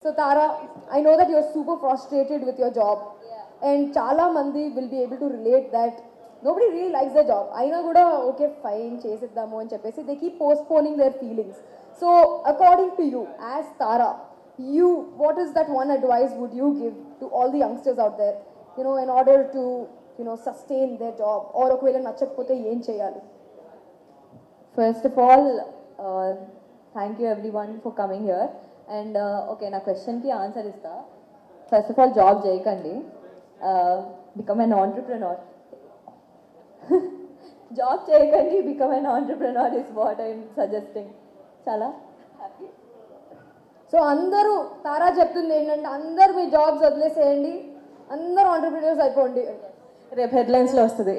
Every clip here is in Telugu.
So Tara, I know that you're super frustrated with your job, and chala mandi will be able to relate that nobody really likes their job. Aina kuda okay fine chesiddamu అని చెప్పేసి they keep postponing their feelings. So according to you, as Tara, what is that one advice would you give to all the youngsters out there, in order to sustain their job, or ఒకవేళ నచ్చకపోతే ఏం చేయాలి? First of all, thank you everyone for coming here. And okay, na question ki answer ista. First of all, job చేయకండి. Become an entrepreneur. Job చేయకండి, become an entrepreneur is what I'm suggesting. చాలా happy. సో అందరూ తారా చెప్తుంది ఏంటంటే అందరూ మీ జాబ్స్ వదిలేసేయండి, అందరూ ఆంటర్ప్రినర్స్ అయిపోండి. రేపు హెడ్లైన్స్లో వస్తుంది,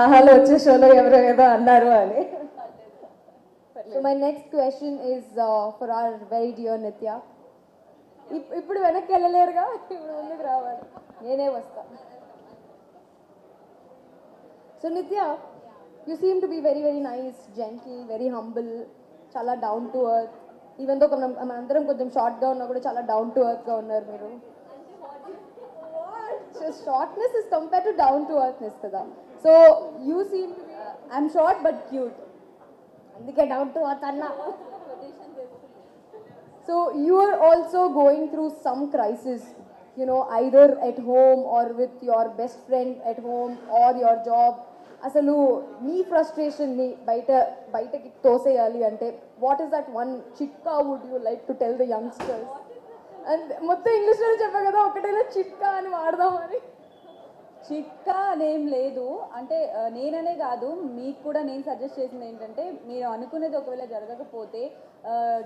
ఆహాలో వచ్చే షోలో ఎవరో ఏదో అన్నారు అని. So my next question is for our very dear Nitya. ఇప్పుడు వెనక్కి వెళ్ళలేరుగా, ఇప్పుడు ముందుకు రావాలి, నేనే వస్తా. So Nitya, you seem to be very very nice, gentle, very humble, చాలా down to earth. Even though మన అందరం కొంచెం షార్ట్గా ఉన్నా కూడా చాలా డౌన్ టు ఎర్త్గా ఉన్నారు మీరు. So shortness is compared to down to earthness కదా. So you seem to be, I'm short but cute, అందుకే డౌన్ టు ఎర్త్ అన్నా. So you are also going through some crisis, either at home or with your best friend at home or your job. అసలు మీ ఫ్రస్ట్రేషన్ని బయటకి తోసేయాలి అంటే వాట్ ఈస్ దట్ వన్ చిట్కా would you like to tell the youngsters? And మొత్తం ఇంగ్లీష్లో చెప్పా కదా, ఒకటైనా చిట్కా అని వాడదామని. చిట్కా అనేం లేదు, అంటే నేననే కాదు మీకు కూడా నేను సజెస్ట్ చేసింది ఏంటంటే, మీరు అనుకునేది ఒకవేళ జరగకపోతే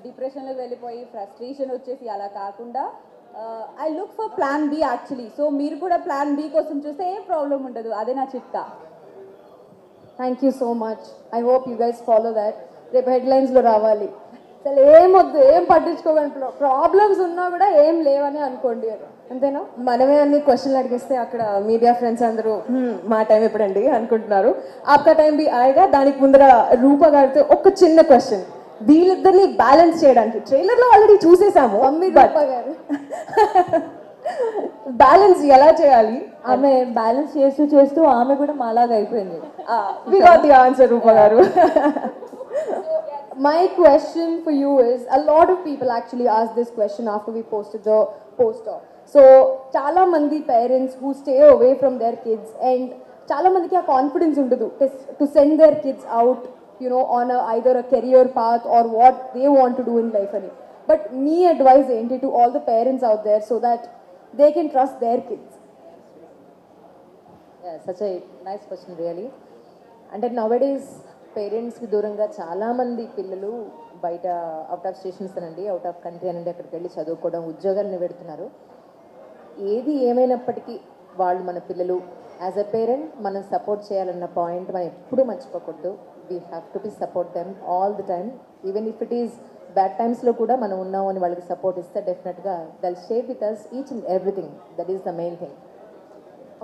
డిప్రెషన్లోకి వెళ్ళిపోయి ఫ్రస్ట్రేషన్ వచ్చేసి అలా కాకుండా I look for plan be actually. So మీరు కూడా ప్లాన్ బి కోసం చూస్తే ఏం ప్రాబ్లం ఉండదు, అదే నా చిట్కా. Thank you so much. I hope you guys follow that. రేపు హెడ్లైన్స్లో రావాలి. అసలు ఏమొద్దు, ఏం పట్టించుకోకండి, ప్రాబ్లమ్స్ ఉన్నా కూడా ఏం లేవని అనుకోండి, అంతేనా? మనమే అన్ని క్వశ్చన్లు అడిగిస్తే అక్కడ మీడియా ఫ్రెండ్స్ అందరూ మా టైం ఎప్పుడండి అనుకుంటున్నారు. ఆప్కా టైం బి ఆయేగా. దానికి ముందర రూప గారితో ఒక చిన్న క్వశ్చన్, వీళ్ళిద్దరిని బ్యాలెన్స్ చేయడానికి ట్రైలర్లో ఆల్రెడీ చూసేసాము, మమ్మీ రూప గారు బ్యాలెన్స్ ఎలా చేయాలి? ఆమె బ్యాలెన్స్ చేస్తూ చేస్తూ ఆమె కూడా మాలాగా అయిపోయింది. వి గాట్ ది ఆన్సర్ రూప గారు. My question for you is, a lot of people actually asked this question after we posted the poster. So చాలా మంది parents who stay away from their kids, and చాలా మందికి ఆ కాన్ఫిడెన్స్ ఉండదు to send their kids out, on either a career path or what they want to do in life అని. But మీ advice ఏంటి to all the parents out there so that they can trust their kids? Such a nice question really. అంటే నౌడేస్ పేరెంట్స్కి దూరంగా చాలామంది పిల్లలు బయట అవుట్ ఆఫ్ స్టేషన్స్ అనండి, అవుట్ ఆఫ్ కంట్రీ అనండి, అక్కడికి వెళ్ళి చదువుకోవడం, ఉద్యోగాలను పెడుతున్నారు. ఏది ఏమైనప్పటికీ వాళ్ళు మన పిల్లలు. యాజ్ అ పేరెంట్ మనం సపోర్ట్ చేయాలన్న పాయింట్ మనం ఎప్పుడూ మర్చిపోకూడదు. We have to be support them all the time. Even if it is bad టైమ్స్లో కూడా మనం ఉన్నాము అని వాళ్ళకి సపోర్ట్ ఇస్తే డెఫినెట్గా they'll share with us each and everything. That is the main thing.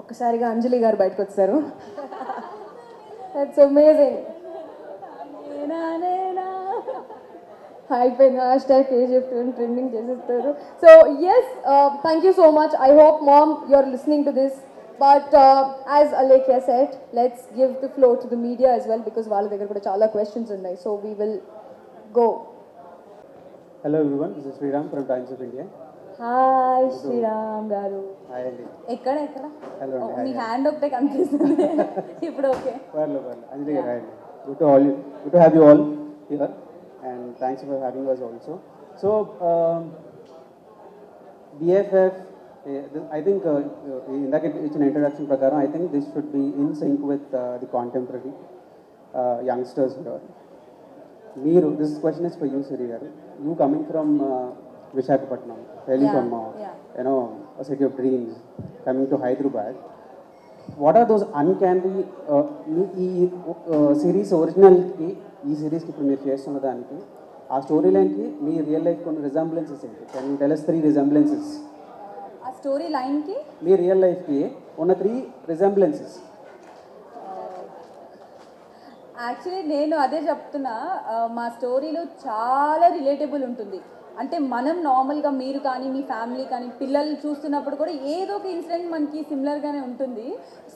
ఒక్కసారిగా అంజలి గారు బయటకు వచ్చారు. That's amazing. అయిపోయింది, హ్యాష్ట్యాగ్ KGF ట్రెండింగ్ చేసేస్తారు. So yes, thank you so much. I hope ma'am you are listening to this. But as Alekhya said, let's give the floor to the media as well, because వాళ్ళ దగ్గర కూడా చాలా క్వశ్చన్స్ ఉన్నాయి. So we will go. Hello everyone, this is Sriram from Times of India. Hi Sriram గారు. హాయ్ అండి. ఎక్కడ హలో అండి. మీ హ్యాండ్ ఒకటే కనిపిస్తుంది ఇప్పుడు. ఓకే, పర్లేదు అంజలి గారు. హాయ్ అండి. Good to have you all here, and thanks for having us also. So BFF, I think ఇందాక ఇచ్చిన ఇంట్రడక్షన్ ప్రకారం I think this should be in sync with the contemporary youngsters here. This question is for you, Siri garu. You coming from Visakhapatnam, really from a city of dreams, coming to Hyderabad. What are those uncanny ఈ సిరీస్ ఒరిజినల్కి ఈ సిరీస్కి ఇప్పుడు మీరు చేస్తున్న దానికి ఆ స్టోరీ లైన్కి మీ రియల్ లైఫ్ కొన్ని రిజంబ్లెన్సెస్ ఏంటి? Can you tell us 3 resemblances? ఆ స్టోరీ లైన్కి మీ రియల్ లైఫ్కి ఉన్న 3 రిజంబ్లెన్సెస్. యాక్చువల్లీ నేను అదే చెప్తున్నా, మా స్టోరీలో చాలా రిలేటబుల్ ఉంటుంది. అంటే మనం నార్మల్గా మీరు కానీ మీ ఫ్యామిలీ కానీ పిల్లలు చూస్తున్నప్పుడు కూడా ఏదో ఒక ఇన్సిడెంట్ మనకి సిమిలర్గానే ఉంటుంది.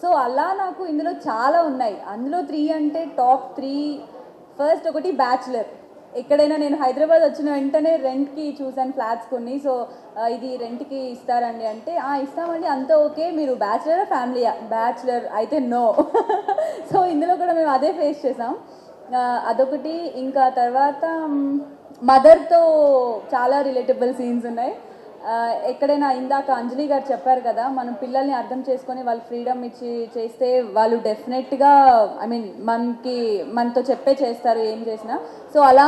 సో అలా నాకు ఇందులో చాలా ఉన్నాయి. అందులో 3 అంటే టాప్ 3. ఫస్ట్ ఒకటి బ్యాచులర్. ఎక్కడైనా నేను హైదరాబాద్ వచ్చిన వెంటనే రెంట్కి చూసాను ఫ్లాట్స్ కొన్ని. సో ఇది రెంట్కి ఇస్తారండి అంటే ఇస్తామండి, అంతా ఓకే. మీరు బ్యాచులరా ఫ్యామిలీయా? బ్యాచులర్ అయితే నో. సో ఇందులో కూడా మేము అదే ఫేస్ చేసాం. అదొకటి. ఇంకా తర్వాత మదర్తో చాలా రిలేటబుల్ సీన్స్ ఉన్నాయి. ఎక్కడైనా ఇందాక అంజలి గారు చెప్పారు కదా, మనం పిల్లల్ని అర్థం చేసుకొని వాళ్ళు ఫ్రీడమ్ ఇచ్చి చేస్తే వాళ్ళు డెఫినెట్గా మనతో చెప్పే చేస్తారు ఏం చేసినా. సో అలా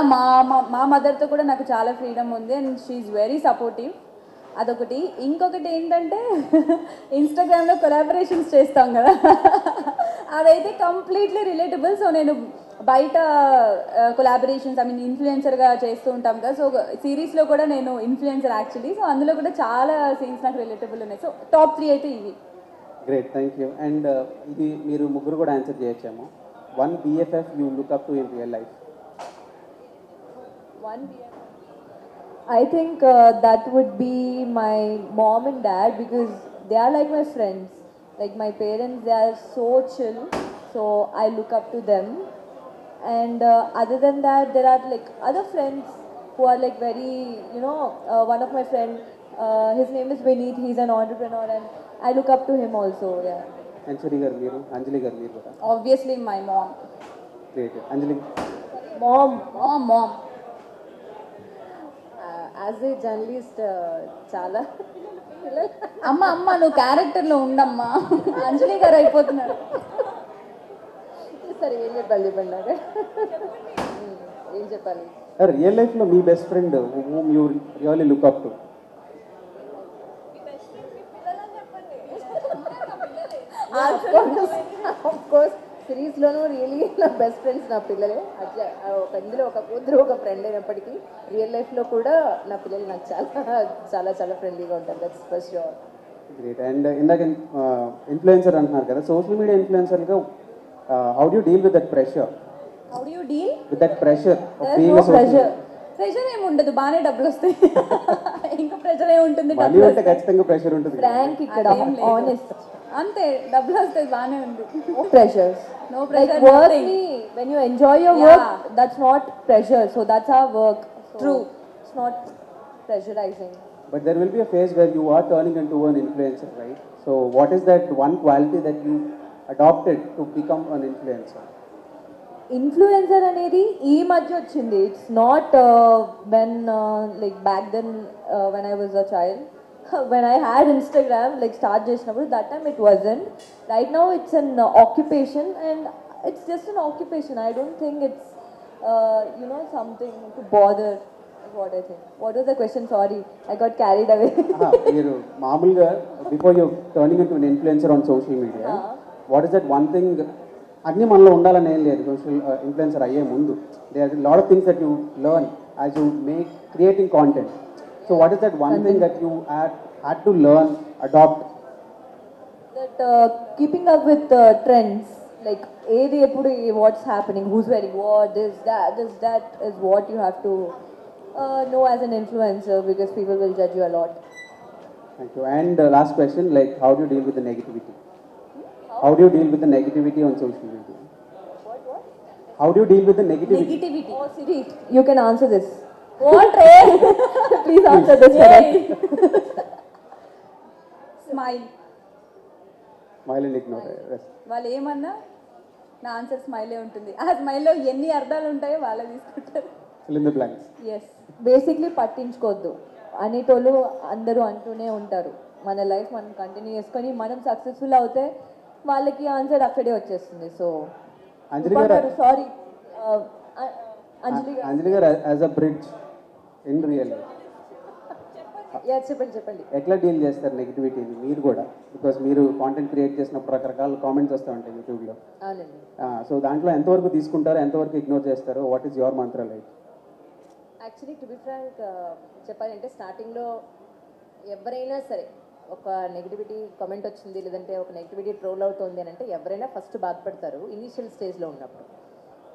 మా మదర్తో కూడా నాకు చాలా ఫ్రీడమ్ ఉంది and she is very supportive. అదొకటి. ఇంకొకటి ఏంటంటే ఇన్స్టాగ్రామ్లో కొలాబరేషన్స్ చేస్తాం కదా, అదైతే కంప్లీట్లీ రిలేటబుల్. సో నేను బయట కొలాబరేషన్స్ ఇన్ఫ్లుయెన్సర్గా చేస్తూ ఉంటాం కదా. సో సిరీస్లో కూడా నేను ఇన్ఫ్లుయెన్సర్ యాక్చువల్లీ. సో అందులో కూడా చాలా సీన్స్ నాకు రిలేటబుల్ ఉన్నాయి. సో టాప్ 3 అయితే ఇవి. Great, thank you. అండ్ ఇది మీరు ముగ్గురు కూడా ఆన్సర్ చేయొచ్చేమో. 1 BFF you look up to in real life. 1 BFF. I think that would be my mom and dad, because they are like my friends. Like my parents, they are so chill. So I look up to them. And other than that, there are like other friends who are like very, one of my friend, his name is Vineet. He's an entrepreneur and I look up to him also. Yeah. Anjali గారు మీరు, అంజలి గారు మీరు కూడా. Obviously my mom. Great. Anjali. Mom. Mom. As a journalist చాలా అమ్మ నువ్వు క్యారెక్టర్లో ఉండమ్మా. అంజలి గారు అయిపోతున్నారు. సరే ఏం చెప్పాలి చెప్పండి నాకు. ఏం చెప్పాలి? రియల్ లైఫ్లో మీ best friend whom you really look up to. Of course సిరీస్లోనూ రియలీ నా బెస్ట్ ఫ్రెండ్స్ నా పిల్లలే. ఇందులో ఒక కూతురు ఒక ఫ్రెండ్ అయినప్పటికీ రియల్ లైఫ్లో కూడా నా పిల్లలు నాకు చాలా చాలా చాలా ఫ్రెండ్లీగా ఉంటారు. That's for sure. Great. And ఇందాక ఇన్ఫ్లుయెన్సర్ అంటున్నారు కదా, సోషల్ మీడియా ఇన్ఫ్లుయెన్సర్గా how do you deal with that pressure? How do you deal with that pressure of being no pressure. Pressure ఏమి ఉండదు, బాగానే డబ్బులు వస్తాయి. ఇంకా ప్రెషర్ ఏమి ఉంటుంది? మనీ అంటే ఖచ్చితంగా ప్రెషర్ ఉంటుంది. ఫ్రాంక్ ఇక్కడ ఆనెస్ట్. అంతే, డబ్బులు వస్తాయి, బాగానే ఉంది. No pressures. No Like pressure, work, nothing. when you enjoy your Yeah. work, that's not pressure. So that's our work. So True. It's not pressurizing. But there will be a phase where you are turning into an influencer, right? So what is that one quality that you adopted to become an influencer? Influencer అనేది ఈ మధ్య వచ్చింది. It's not when like back then when I was a child, when I had Instagram like start చేసినప్పుడు that time it wasn't. Right now it's an occupation and it's just an occupation. I don't think it's something to bother. What I think. What was the question? Sorry, I got carried away. మీరు మామూలుగా before you turning into an influencer on social media, what is that one thing? అన్నీ మనలో ఉండాలని ఏం లేదు సోషల్ ఇన్ఫ్లుయెన్సర్ అయ్యే ముందు. there are a lot of things that you learn as you make creating content. So what is that one thing that you had to learn, adopt? That keeping up with trends, like ఏది ఎప్పుడు what's happening, who's wearing what, this that is what you have to know as an influencer, because people will judge you a lot. Thank you. And last question, like how do you deal with the negativity? How do you deal with the negativity on social media? What? How do you deal with the negativity? Negativity. Oh, Siri, you can answer this. What ray? Please answer this for us. Smile. Smile and ignore. Yes. వాళ్ళు ఏమన్నా నా ఆన్సర్ స్మైలే ఉంటుంది. ఆ స్మైల్లో ఎన్ని అర్థాలు ఉంటాయో వాళ్ళే తీసుకుంటారు. Fill in the blanks. Yes. Basically పట్టించుకోవద్దు. అనేటోళ్ళు అందరూ అంటూనే ఉంటారు. మన లైఫ్ మనం కంటిన్యూ చేసుకొని మనం సక్సెస్ఫుల్ అవుతే వాళ్ళకి ఆన్సర్ అక్కడే వచ్చేస్తుంది. సో అంజలి గారు, సారీ అంజలి గారు. అంజలి గారు as a bridge in real life చెప్పండి. ఎట్లా డీల్ చేస్తారు నెగిటివిటీని మీరు కూడా? బికాస్ మీరు కాంటెంట్ క్రియేట్ చేసినప్పుడు రకరకాల కామెంట్స్ వస్తూ ఉంటాయి యూట్యూబ్లో. అవునండి. సో దాంట్లో ఎంతవరకు తీసుకుంటారు, ఎంతవరకు ఇగ్నోర్ చేస్తారు? What is your mantra like? Actually to be frank చెప్పాలంటే స్టార్టింగ్లో ఎవరైనా సరే ఒక నెగిటివిటీ కామెంట్ వచ్చింది లేదంటే ఒక నెగిటివిటీ ట్రోల్ అవుతుంది అని అంటే ఎవరైనా ఫస్ట్ బాధపడతారు ఇనీషియల్ స్టేజ్లో ఉన్నప్పుడు.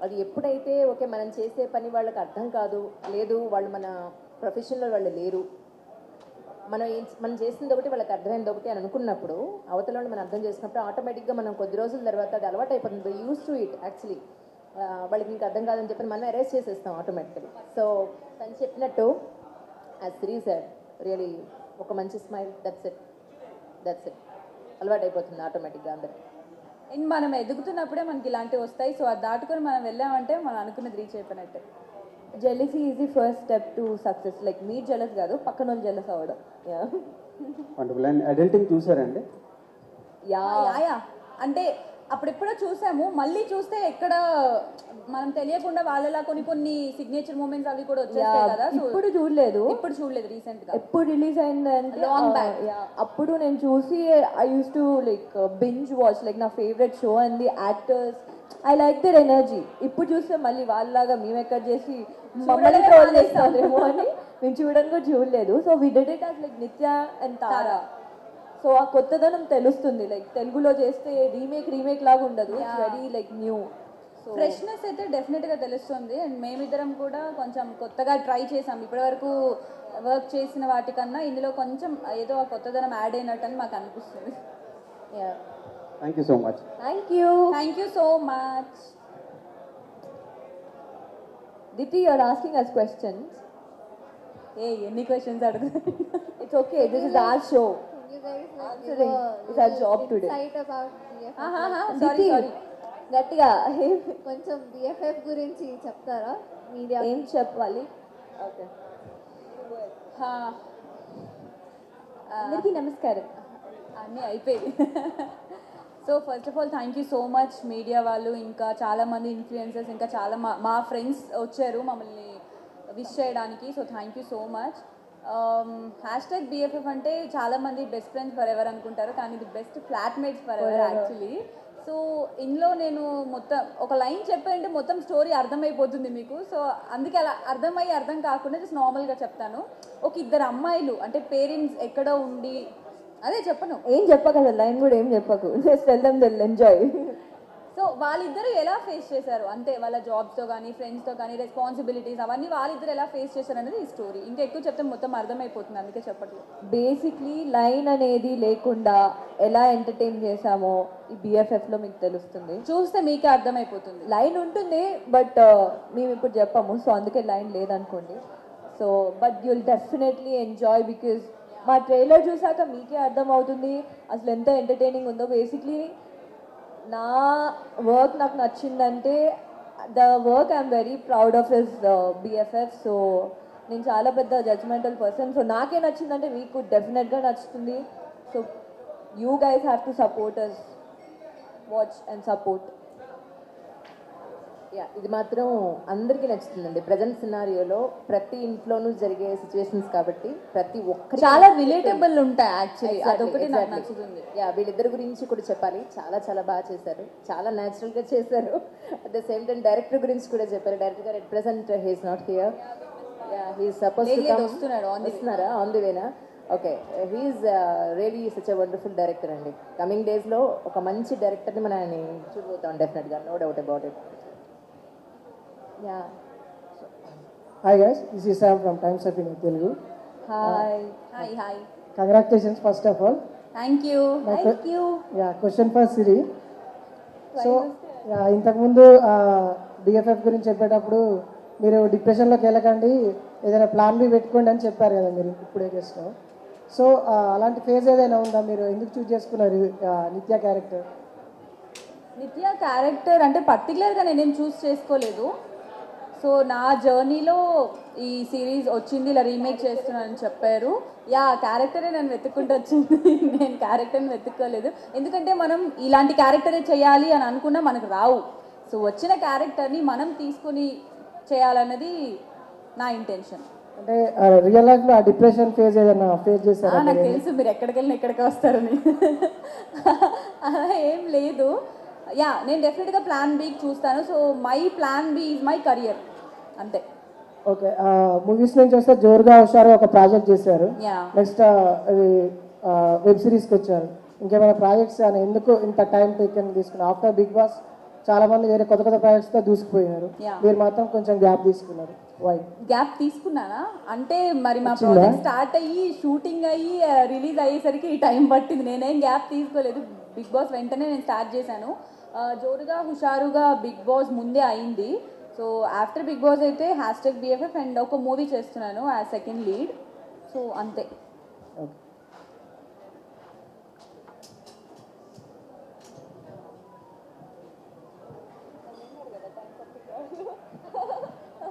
అది ఎప్పుడైతే ఓకే మనం చేసే పని వాళ్ళకి అర్థం కాదు, లేదు వాళ్ళు మన ప్రొఫెషన్లో వాళ్ళు లేరు, మనం చేసింది ఒకటి వాళ్ళకి అర్థమైంది ఒకటి అని అనుకున్నప్పుడు అవతల వాళ్ళు మనం అర్థం చేసినప్పుడు ఆటోమేటిక్గా మనం కొద్ది రోజుల తర్వాత అది అలవాటు అయిపోతుంది. Use to it actually. వాళ్ళకి ఇంకా అర్థం కాదని చెప్పి మనం అరేంజ్ చేసేస్తాం ఆటోమేటికలీ. సో తను చెప్పినట్టు యాజ్ శ్రీ సార్ రియలీ ఒక మంచి స్మైల్, దట్స్ ఇట్ అలవాటు అయిపోతుంది ఆటోమేటిక్గా అందరికి. అండ్ మనం ఎదుగుతున్నప్పుడే మనకి ఇలాంటివి వస్తాయి. సో అది దాటుకొని మనం వెళ్ళామంటే మనం అనుకున్నది రీచ్ అయిపోయినట్టే. Jealousy is the first step to success. Like మీరు జెలస్ కాదు, పక్కన వాళ్ళు జెలస్ అవ్వడం. వండర్ఫుల్. అండ్ అడల్టింగ్ చూసారండి? యా అంటే అప్పుడెప్పుడో చూసాము, మళ్ళీ చూస్తే ఎక్కడ మనం తెలియకుండా వాళ్ళలా కొన్ని సిగ్నేచర్ మూమెంట్స్ అవి కూడా వచ్చేస్తాయి కదా. సో ఇప్పుడు చూడలేదు రీసెంట్ గా. ఎప్పుడు రిలీజ్ అయిందంటే Long back. అప్పుడు నేను చూసి I use to like binge watch, like నా favourite show and the actors, I like their energy. ఇప్పుడు చూస్తే మళ్ళీ వాళ్ళలాగా మేము ఎక్కడ చేసి మమ్మల్ని ట్రోల్ చేస్తారేమో అని మేము చూడడం కూడా చూడలేదు. So we did it as like Nithya and Tara. So ఆ కొత్తదనం తెలుస్తుంది. లైక్ తెలుగులో చేస్తే రీమేక్ లాగా ఉండదు, it's very like new. Freshness అయితే డెఫినెట్ గా తెలుస్తుంది. అండ్ మేమిద్దరం కూడా కొంచెం కొత్తగా ట్రై చేసాం. ఇప్పటివరకు వర్క్ చేసిన వాటికన్నా ఇందులో కొంచెం ఏదో ఆ కొత్తదనం యాడ్ అయినట్టు అని మాకు అనిపిస్తుంది. Thank you so much. Thank you so much. Diti, you are asking us questions. ఎన్ని క్వశ్చన్స్ అడుగుతారు? It's okay, this is our show. You guys like Answering is our job today. insight about BFF. Sorry గట్టిగా కొంచెం BFF గురించి చెప్తారా? మీడియా ఏం చెప్పాలి? ఓకే, అందరికీ నమస్కారం. అన్నీ అయిపోయింది. So first of all thank you so much media వాళ్ళు, ఇంకా చాలామంది ఇన్ఫ్లుయెన్సర్స్, ఇంకా చాలా మా ఫ్రెండ్స్ వచ్చారు మమ్మల్ని విష్ చేయడానికి. So thank you so much. Hashtag BFF అంటే చాలామంది బెస్ట్ ఫ్రెండ్స్ ఫర్ ఎవర్ అనుకుంటారు, కానీ ఇది best flatmates for ever actually. So ఇందులో నేను మొత్తం ఒక లైన్ చెప్పానంటే మొత్తం స్టోరీ అర్థమైపోతుంది మీకు. సో అందుకే అలా అర్థం కాకుండా జస్ట్ నార్మల్గా చెప్తాను. ఒక ఇద్దరు అమ్మాయిలు అంటే పేరెంట్స్ ఎక్కడో ఉండి, అదే చెప్పను, ఏం చెప్పక అసలు లైన్ కూడా ఏం చెప్పకు, just tell them they will enjoy. So వాళ్ళిద్దరూ ఎలా ఫేస్ చేశారు అంటే వాళ్ళ జాబ్స్తో కానీ ఫ్రెండ్స్తో కానీ రెస్పాన్సిబిలిటీస్ అవన్నీ వాళ్ళిద్దరు ఎలా ఫేస్ చేశారు అనేది ఈ స్టోరీ. ఇంకా ఎక్కువ చెప్తే మొత్తం అర్థమైపోతుంది, అందుకే చెప్పట్లేదు. బేసిక్లీ లైన్ అనేది లేకుండా ఎలా ఎంటర్టైన్ చేసామో ఈ BFFలో మీకు తెలుస్తుంది. చూస్తే మీకే అర్థమైపోతుంది. లైన్ ఉంటుంది బట్ మేము ఇప్పుడు చెప్పాము, సో అందుకే లైన్ లేదనుకోండి. So but you'll definitely enjoy because మా ట్రైలర్ చూసాక మీకే అర్థం అవుతుంది అసలు ఎంత ఎంటర్టైనింగ్ ఉందో. బేసిక్లీ నా వర్క్ నాకు నచ్చిందంటే the work I'm very proud of his BFF. So నేను చాలా పెద్ద జడ్జ్మెంటల్ పర్సన్. సో నాకే నచ్చిందంటే మీకు డెఫినెట్గా నచ్చుతుంది. So you guys have to support us, watch and support. ఇది మాత్రం అందరికీ నచ్చుతుందండి. ప్రజెంట్ సినారియోలో ప్రతి ఇంట్లోనూ జరిగే సిచ్యువేషన్స్ కాబట్టి ప్రతి ఒక్కరి చాలా రిలేటబుల్ ఉంటాయి యాక్చువల్లీ, అదొకటి నాకు నచ్చుతుంది. వీళ్ళిద్దరి గురించి కూడా చెప్పాలి. చాలా చాలా బాగా చేశారు, చాలా న్యాచురల్గా చేశారు. At the same time director గురించి కూడా చెప్పారు. డైరెక్టర్ గారు at present he's not here. He's suppose వస్తున్నారా? ఆన్ ది వేనా? Okay, he's really such a wonderful director అండి. కమింగ్ డేస్లో ఒక మంచి డైరెక్టర్ని మనం ఆయన చూడబోతాం డెఫినెట్గా, no doubt about it. Hi guys, this is Sam from Times of India Telugu. Hi Congratulations first of all. Thank you. Yeah, question for Siri. So, ఇంతకుముందు BFF గురించి చెప్పేటప్పుడు మీరు డిప్రెషన్లోకి వెళ్ళకండి, ఏదైనా ప్లాన్ బి పెట్టుకోండి అని చెప్పారు కదా మీరు ఇప్పుడే చేస్తాం. సో అలాంటి ఫేజ్ ఏదైనా ఉందా? మీరు ఎందుకు చూస్ చేసుకున్నారు నిత్య క్యారెక్టర్? నిత్య క్యారెక్టర్ అంటే పర్టికులర్గా నేనేం చూస్ చేసుకోలేదు. సో నా జర్నీలో ఈ సిరీస్ వచ్చింది, ఇలా రీమేక్ చేస్తున్నానని చెప్పారు. క్యారెక్టరే నన్ను వెతుక్కుంటూ వచ్చింది. నేను క్యారెక్టర్ని వెతుక్కోలేదు, ఎందుకంటే మనం ఇలాంటి క్యారెక్టరే చేయాలి అని అనుకున్నా మనకు రావు. సో వచ్చిన క్యారెక్టర్ని మనం తీసుకుని చేయాలన్నది నా ఇంటెన్షన్. అంటే రియల్ లైఫ్లో ఆ డిప్రెషన్ ఫేజ్ ఏదైనా ఫేస్ చేశారా? నాకు తెలుసు మీరు ఎక్కడికి వెళ్ళినా ఎక్కడికి వస్తారని. అలా ఏం లేదు. నేను డెఫినెట్గా ప్లాన్ బి చూస్తాను. So my plan B is my career, అంతే. ఓకే, మూవీస్ నుంచి వస్తే జోరుగా హుషారు ఒక ప్రాజెక్ట్ చేశారు. నెక్స్ట్ అది వెబ్ సిరీస్కి వచ్చారు. ఇంకేమైనా ప్రాజెక్ట్స్ అని ఎందుకు ఇంత టైం టేకన్ తీసుకున్నారు? ఆఫ్టర్ బిగ్ బాస్ చాలా మంది వేరే కొత్త ప్రాజెక్ట్స్తో దూసుకుపోయినారు, మీరు మాత్రం కొంచెం గ్యాప్ తీసుకున్నారు. వై గ్యాప్ తీసుకున్నానా అంటే మరి మా ప్రాజెక్ట్ స్టార్ట్ అయ్యి షూటింగ్ అయ్యి రిలీజ్ అయ్యేసరికి ఈ టైం పట్టింది. నేనేం గ్యాప్ తీసుకోలేదు. బిగ్ బాస్ వెంటనే నేను స్టార్ట్ చేశాను. జోరుగా హుషారుగా బిగ్ బాస్ ముందే అయింది. సో ఆఫ్టర్ బిగ్ బాస్ అయితే #BFF అండ్ ఒక మూవీ చేస్తున్నాను యాజ్ సెకండ్ లీడ్. సో అంతే.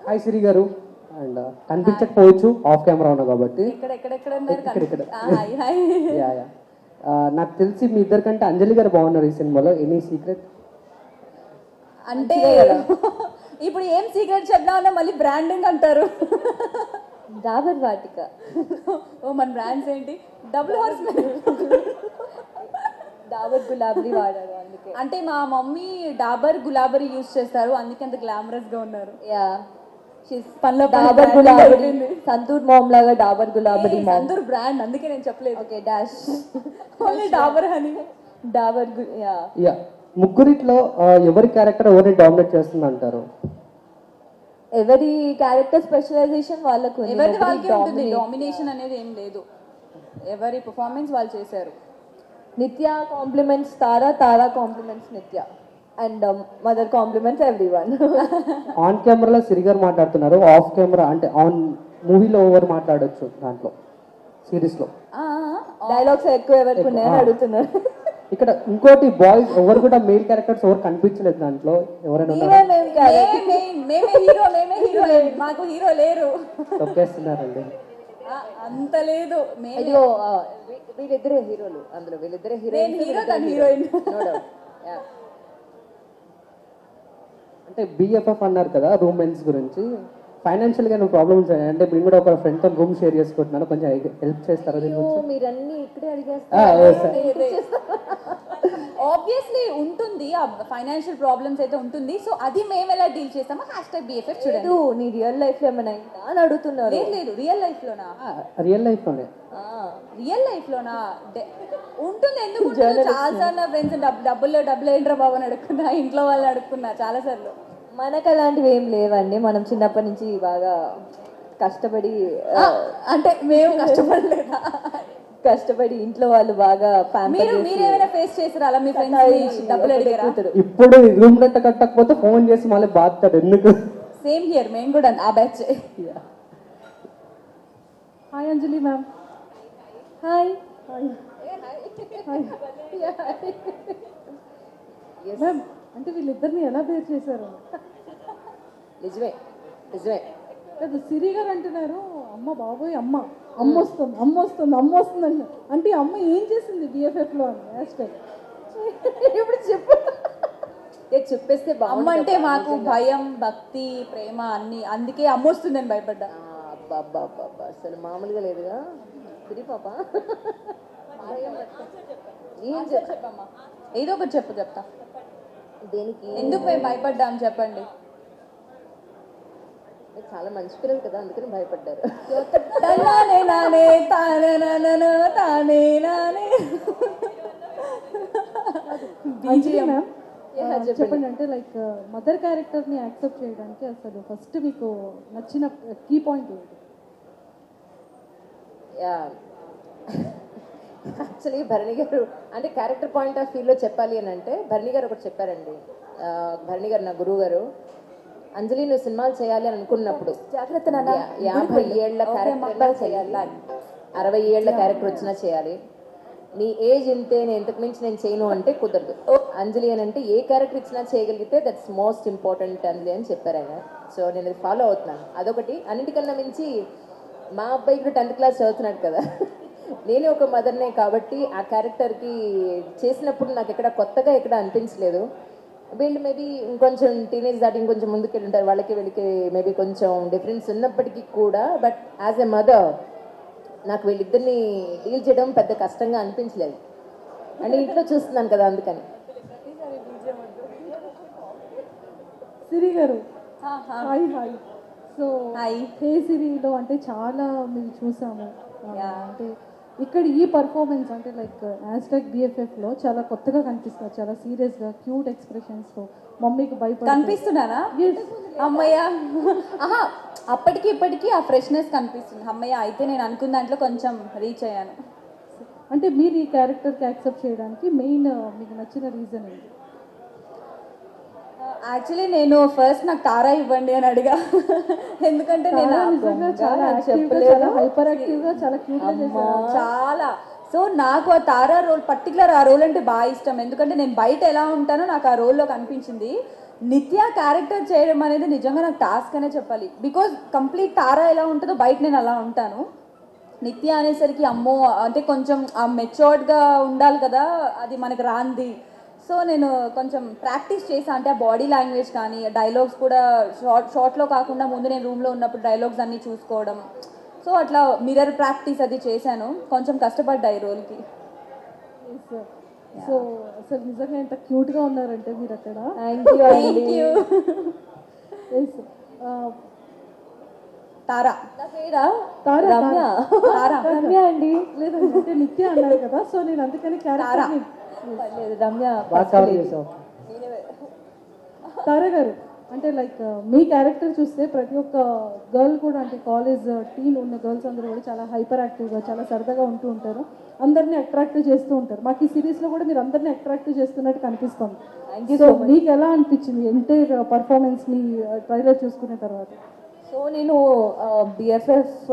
హాయ్ సిరి గారు. అండ్ కనిపించకపోవచ్చు ఆఫ్ కెమెరా ఉన్నా కాబట్టి. ఎక్కడెక్కడ ఇక్కడ. Hi hi. యా యా నాకు తెలిసి మీ ఇద్దరు కంటే అంజలి గారు బాగున్నారు ఈ సినిమాలో. Any secret? అంటే ఇప్పుడు ఏం సీక్రెట్ చెప్దామన్నా మళ్ళీ బ్రాండింగ్ అంటారు. డాబర్ వాటిక. ఓ మన బ్రాండ్స్ ఏంటి? డబుల్ హార్స్ డాబర్ గులాబీ వాడారు అందుకే. అంటే మా మమ్మీ డాబర్ గులాబరీ యూజ్ చేస్తారు, అందుకే అంత గ్లామరస్ గా ఉన్నారు. యా పనిలో డాబర్ గులాబరీ. సంతూర్ మామ్ లాగా డాబర్ గులాబరీ మామ్. అందరూ బ్రాండ్, అందుకే నేను చెప్పలేదు. Okay dash. Only Dabur honey. Dabur ya. Ya ముగ్గురిట్లో ఎవరి క్యారెక్టర్ ఎవరిని డామినేట్ చేస్తుంది అంటారు? ఎవరి క్యారెక్టర్ స్పెషలైజేషన్ వాళ్ళకు ఉంది. ఎవరిది Nobody వాళ్ళకి ఉంటుంది. dominates. డామినేషన్ అనేది ఏం లేదు. ఎవరి పర్ఫార్మెన్స్ వాళ్ళు చేశారు. నిత్య కాంప్లిమెంట్స్ తారా, తారా కాంప్లిమెంట్స్ నిత్య, and mother compliments everyone. On కెమెరాలో సిరి గారు మాట్లాడుతున్నారు, ఆఫ్ కెమెరా అంటే ఆన్ మూవీలో ఎవరు మాట్లాడొచ్చు దాంట్లో సిరీస్లో? డైలాగ్స్ ఎక్కువ ఎవరికి ఉన్నాయని అడుగుతున్నారు. ఇక్కడ ఇంకోటి బాయ్స్ ఎవరు కూడా మెయిల్ క్యారెక్టర్స్ ఎవరు కనిపించలేదు దాంట్లో. ఎవరైనా ఉన్నారా? మేమే హీరో. మాకు హీరో లేరు. తొక్కేస్తున్నారండి. అంత లేదు. ఇదిగో వీళ్ళిద్దరే హీరోలు అందులో. వీళ్ళిద్దరే నేను హీరో తను హీరోయిన్. అంటే BFF అన్నారు కదా రూమ్మేట్స్ గురించి. ఫైనాన్షియల్ గా ప్రాబ్లమ్స్ అంటే మేము కూడా ఒక ఫ్రెండ్ తో రూమ్ షేర్ చేసుకుంటున్నాను, కొంచెం హెల్ప్ చేస్తారా దీని గురించి? మీరన్నీ ఇక్కడే అడిగేస్తారు. ఆబ్వియస్లీ ఉంటుంది, ఫైనాన్షియల్ ప్రాబ్లమ్స్ అయితే ఉంటుంది. సో అది మేము ఎలా డీల్ చేస్తామో #BFF చూడండి. నీ రియల్ లైఫ్ లో ఏమైనా అయిందా అని అడుగుతున్నారు. లేదు రియల్ లైఫ్ లోనా? రియల్ లైఫ్ లోనే. రియల్ లైఫ్ లోనా ఉంటుంది. ఎందుకు చాలా సార్లు నా ఫ్రెండ్స్ డబ్బులు ఏంట్రా బాబు అని అడుక్కున్నా, ఇంట్లో వాళ్ళని అడుక్కున్నా చాలా సార్లు. మనకు అలాంటివి ఏం లేవండి. మనం చిన్నప్పటి నుంచి బాగా కష్టపడి, అంటే మేము కష్టపడలేదా? కష్టపడి ఇంట్లో వాళ్ళు బాగా మీరేమైనా ఫేస్ చేసారా అలా? మీ ఫ్రెండ్స్ డబ్బులు అడిగారా? ఇప్పుడు రూమ్ రెంట్ కట్టకపోతే ఫోన్ చేసి మళ్ళీ బాధతాడు ఎందుకు? సేమ్ హియర్, మేము కూడా ఆ బ్యాచ్. హాయ్ అంజలి మ్యామ్. హాయ్ మ్యామ్, అంటే వీళ్ళిద్దరిని ఎలా బేర్ చేశారు? నిజమే నిజమే. లేదు సిరి గారు అంటున్నారు అమ్మ బాబోయ్ అమ్మ వస్తుంది అంటున్నారు. అంటే ఈ అమ్మ ఏం చేసింది BFF లో అని హ్యాష్‌ట్యాగ్. ఇప్పుడు చెప్పు. చెప్పేస్తే అమ్మ అంటే మాకు భయం, భక్తి, ప్రేమ అన్ని, అందుకే అమ్మ వస్తుందని భయపడ్డా. అబ్బా అసలు మామూలుగా లేదుగా సిరి పాప. చెప్పమ్మా, ఏదో ఒకటి చెప్తా. దేనికి ఎందుకు మేము భయపడ్డాం చెప్పండి. చాలా మంచి పిల్లలు కదా అందుకని భయపడ్డారు. చెప్పండి, అంటే లైక్ మదర్ క్యారెక్టర్ని యాక్సెప్ట్ చేయడానికి అసలు ఫస్ట్ మీకు నచ్చిన కీ పాయింట్ ఏంటి? యాక్చువల్లీ భరణి గారు అంటే క్యారెక్టర్ పాయింట్ ఆఫ్ వ్యూలో చెప్పాలి అని అంటే భరణి గారు ఒకటి చెప్పారండి. భరణి గారు నా గురువు గారు, అంజలి నువ్వు సినిమాలు చేయాలి అని అనుకున్నప్పుడు 50 ఏళ్ల క్యారెక్టర్ చేయాలి, 60 ఏళ్ల క్యారెక్టర్ వచ్చినా చేయాలి, నీ ఏజ్ ఇంతే, నేను ఇంతకు మించి నేను చేయను అంటే కుదరదు. అంజలి అని అంటే ఏ క్యారెక్టర్ ఇచ్చినా చేయగలిగితే దట్స్ మోస్ట్ ఇంపార్టెంట్ అంజలి అని చెప్పారు ఆయన. సో నేను అది ఫాలో అవుతున్నాను. అదొకటి. అన్నిటికన్నా మించి మా అబ్బాయి కూడా 10th క్లాస్ చదువుతున్నాడు కదా, నేనే ఒక మదర్నే కాబట్టి ఆ క్యారెక్టర్కి చేసినప్పుడు నాకు ఎక్కడ కొత్తగా ఎక్కడ అనిపించలేదు. వీళ్ళు మేబీ ఇంకొంచెం టీనేజ్ దాటి ఇంకొంచెం ముందుకెళ్ళి ఉంటారు, వాళ్ళకి వీళ్ళకి మేబీ కొంచెం డిఫరెన్స్ ఉన్నప్పటికీ కూడా, బట్ యాజ్ ఎ మదర్ నాకు వీళ్ళిద్దరిని డీల్ చేయడం పెద్ద కష్టంగా అనిపించలేదు. అంటే ఇంట్లో చూస్తున్నాను కదా అందుకని. సిరి గారు హాయ్. So hi. హే సిరిలో అంటే చాలా మేము చూసాము. అంటే ఇక్కడ ఈ పర్ఫార్మెన్స్ అంటే లైక్ హ్యాష్ట్యాగ్ బిఎఫ్ఎఫ్లో చాలా కొత్తగా కనిపిస్తారు, చాలా సీరియస్గా క్యూట్ ఎక్స్ప్రెషన్స్తో మమ్మీకి భయపడి కనిపిస్తున్నానా అమ్మయ్య ఆహా అప్పటికి ఇప్పటికీ ఆ ఫ్రెష్నెస్ కనిపిస్తుంది. అమ్మయ్య అయితే నేను అనుకున్న దాంట్లో కొంచెం రీచ్ అయ్యాను. అంటే మీరు ఈ క్యారెక్టర్కి యాక్సెప్ట్ చేయడానికి మెయిన్ మీకు నచ్చిన రీజన్ ఏంటి? యాక్చువల్లీ నేను ఫస్ట్ నాకు తారా ఇవ్వండి అని అడిగా, ఎందుకంటే నేను ఆ నిజంగా బొంగ చాలా నాకు యాక్టివ్గా, చెప్పలేదు. చాలా హైపర్ యాక్టివ్గా, చాలా క్యూట్గా చేశారు. చాలా సో నాకు ఆ తారా రోల్ పర్టికులర్ ఆ రోల్ అంటే బాగా ఇష్టం, ఎందుకంటే నేను బయట ఎలా ఉంటానో నాకు ఆ రోల్లో కనిపించింది. నిత్య క్యారెక్టర్ చేయడం అనేది నిజంగా నాకు టాస్క్ అనే చెప్పాలి. బికాజ్ కంప్లీట్ తారా ఎలా ఉంటుందో బయట నేను అలా ఉంటాను. నిత్య అనేసరికి అమ్మో అంటే కొంచెం ఆ మెచ్యూర్డ్గా ఉండాలి కదా, అది మనకు రాంది. సో నేను కొంచెం ప్రాక్టీస్ చేశాను, అంటే ఆ బాడీ లాంగ్వేజ్ కానీ డైలాగ్స్ కూడా షార్ట్లో కాకుండా ముందు నేను రూమ్లో ఉన్నప్పుడు డైలాగ్స్ అన్నీ చూసుకోవడం. సో అట్లా మిర్రర్ ప్రాక్టీస్ అది చేశాను, కొంచెం కష్టపడ్డా ఈ రోల్కి. సో అసలు నిజంగా ఎంత క్యూట్గా ఉన్నారంటే మీరు అక్కడ. Thank you. ఎస్ తారా పేరా తారా రమ్య. తారా రమ్య అండి. లేదండి, అంటే నిత్య అన్నారు కదా, సో నేను అందుకని క్యారెక్టర్ పర్లేదు రమ్య. బాగా కవర్ చేసావు. తారా గారు అంటే లైక్ మీ క్యారెక్టర్ చూస్తే ప్రతి ఒక్క గర్ల్ కూడా, అంటే కాలేజ్ టీన్ ఉన్న గర్ల్స్ అందరూ కూడా చాలా హైపర్ యాక్టివ్గా, చాలా సరదాగా ఉంటూ ఉంటారు, అందరినీ అట్రాక్టివ్ చేస్తూ ఉంటారు. మాకు ఈ సిరీస్లో కూడా మీరు అందరినీ అట్రాక్టివ్ చేస్తున్నట్టు కనిపిస్తుంది. సో మీకు ఎలా అనిపించింది ఎంటైర్ పర్ఫార్మెన్స్ మీ ట్రైలర్ చూసుకున్న తర్వాత? సో నేను బిఎఫ్ఎఫ్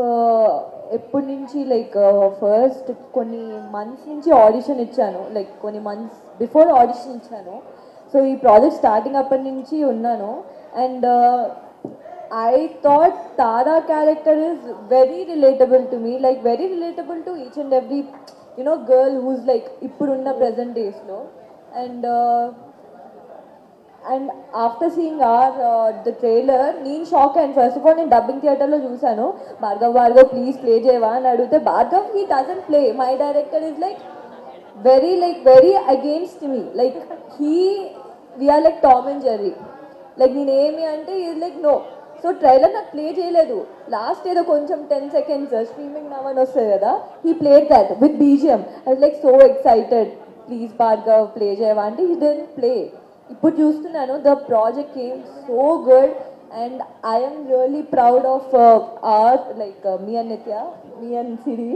ఎప్పటి నుంచి లైక్ ఫస్ట్ కొన్ని మంత్స్ నుంచి ఆడిషన్ ఇచ్చాను, లైక్ కొన్ని మంత్స్ బిఫోర్ ఆడిషన్ ఇచ్చాను. సో ఈ ప్రాజెక్ట్ స్టార్టింగ్ అప్పటి నుంచి ఉన్నాను. And I thought Tara character is very relatable to me, like very relatable to each and every girl who's like ఇప్పుడున్న ప్రజెంట్ డేస్లో. And after seeing the trailer నేను షాక్ అయ్యాను. ఫస్ట్ ఆఫ్ ఆల్ నేను డబ్బింగ్ థియేటర్లో చూశాను, భార్గవ్ ప్లీజ్ ప్లే చేయవా అని అడిగితే Bhargav he doesn't play, my director is like very against me, like we're like Tom and Jerry. Like నేనేమి అంటే is like no. So trailer నాకు ప్లే చేయలేదు, లాస్ట్ ఏదో కొంచెం 10 seconds స్ట్రీమింగ్ నవ్ అని వస్తుంది కదా, he played that with BGM. I like so excited, please Bhargav play చేయవా అంటే హీ డెంట్ ప్లే. ఇప్పుడు చూస్తున్నాను the project came so good and I'm really proud of our like me and నిత్య, me and Siri.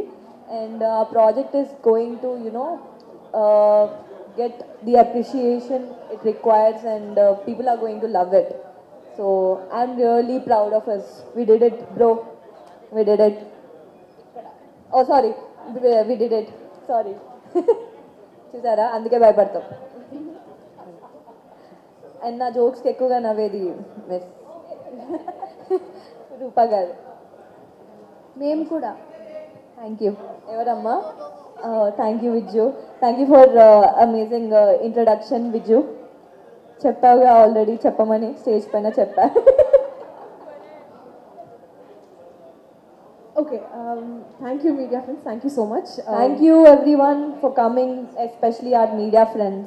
And our project is going to get the appreciation it requires, and people are going to love it. So I'm really proud of us. We did it, bro. We did it. Oh sorry, we did it. Sorry. చూసారా, అందుకే భయపడతాం. అండ్ నా జోక్స్కి ఎక్కువగా నవ్వేది మిస్ రూపా గారు. మేము కూడా. Thank you. ఎవరమ్మా? Thank you Vijju, thank you for amazing introduction Vijju. చెప్పావుగా ఆల్రెడీ, చెప్పమని స్టేజ్ పైన చెప్పా. Okay, thank you media friends, thank you so much. Thank you everyone for coming, especially our media friends.